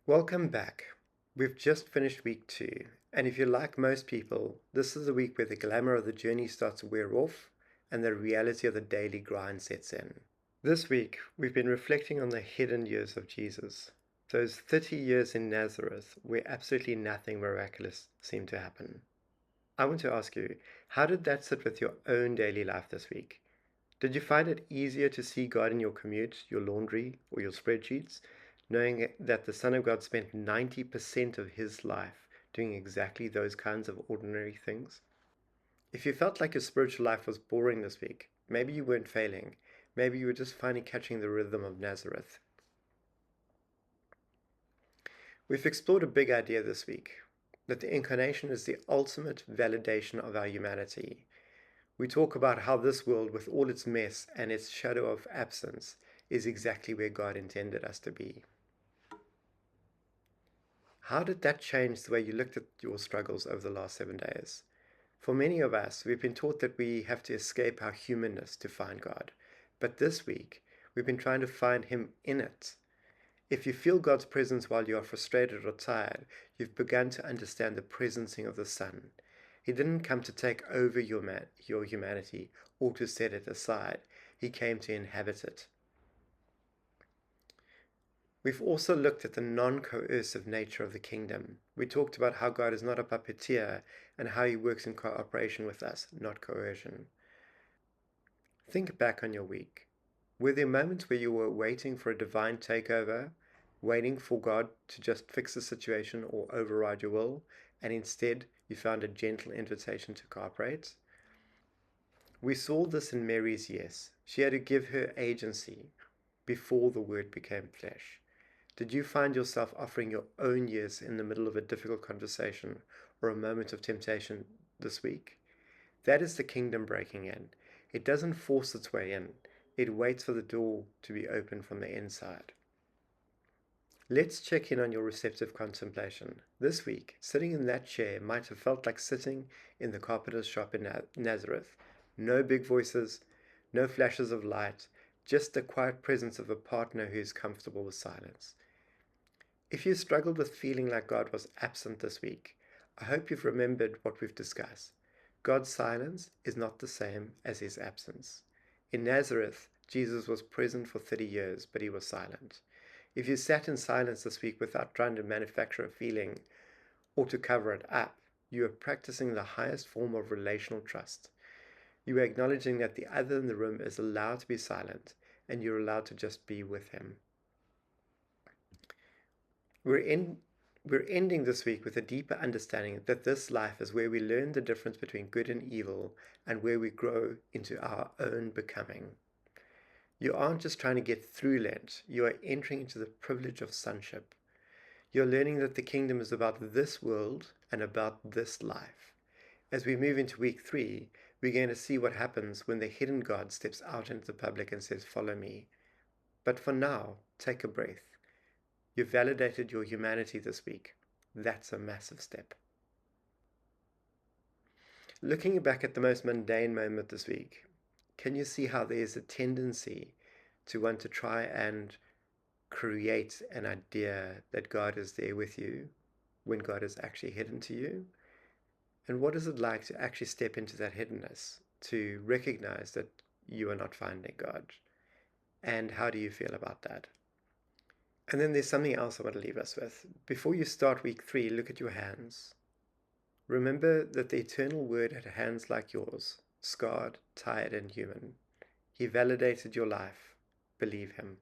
Welcome back. We've just finished week 2, and if you're like most people, this is the week where the glamour of the journey starts to wear off and the reality of the daily grind sets in. This week, we've been reflecting on the hidden years of Jesus, those 30 years in Nazareth where absolutely nothing miraculous seemed to happen. I want to ask you, how did that sit with your own daily life this week? Did you find it easier to see God in your commute, your laundry, or your spreadsheets, knowing that the Son of God spent 90% of his life doing exactly those kinds of ordinary things? If you felt like your spiritual life was boring this week, maybe you weren't failing. Maybe you were just finally catching the rhythm of Nazareth. We've explored a big idea this week, that the Incarnation is the ultimate validation of our humanity. We talk about how this world, with all its mess and its shadow of absence, is exactly where God intended us to be. How did that change the way you looked at your struggles over the last 7 days? For many of us, we've been taught that we have to escape our humanness to find God. But this week, we've been trying to find Him in it. If you feel God's presence while you are frustrated or tired, you've begun to understand the presencing of the Son. He didn't come to take over your humanity or to set it aside. He came to inhabit it. We've also looked at the non-coercive nature of the kingdom. We talked about how God is not a puppeteer and how He works in cooperation with us, not coercion. Think back on your week. Were there moments where you were waiting for a divine takeover, waiting for God to just fix the situation or override your will, and instead you found a gentle invitation to cooperate? We saw this in Mary's yes. She had to give her agency before the Word became flesh. Did you find yourself offering your own yes in the middle of a difficult conversation or a moment of temptation this week? That is the kingdom breaking in. It doesn't force its way in. It waits for the door to be opened from the inside. Let's check in on your receptive contemplation. This week, sitting in that chair might have felt like sitting in the carpenter's shop in Nazareth. No big voices, no flashes of light, just the quiet presence of a partner who is comfortable with silence. If you struggled with feeling like God was absent this week, I hope you've remembered what we've discussed. God's silence is not the same as His absence. In Nazareth, Jesus was present for 30 years, but He was silent. If you sat in silence this week without trying to manufacture a feeling or to cover it up, you are practicing the highest form of relational trust. You are acknowledging that the other in the room is allowed to be silent, and you're allowed to just be with Him. We're ending this week with a deeper understanding that this life is where we learn the difference between good and evil and where we grow into our own becoming. You aren't just trying to get through Lent, you are entering into the privilege of sonship. You're learning that the kingdom is about this world and about this life. As we move into week 3, we're going to see what happens when the hidden God steps out into the public and says, "Follow me." But for now, take a breath. You validated your humanity this week. That's a massive step. Looking back at the most mundane moment this week, can you see how there is a tendency to want to try and create an idea that God is there with you when God is actually hidden to you? And what is it like to actually step into that hiddenness, to recognize that you are not finding God? And how do you feel about that? And then there's something else I want to leave us with. Before you start week 3, look at your hands. Remember that the eternal Word had hands like yours, scarred, tired, and human. He validated your life. Believe Him.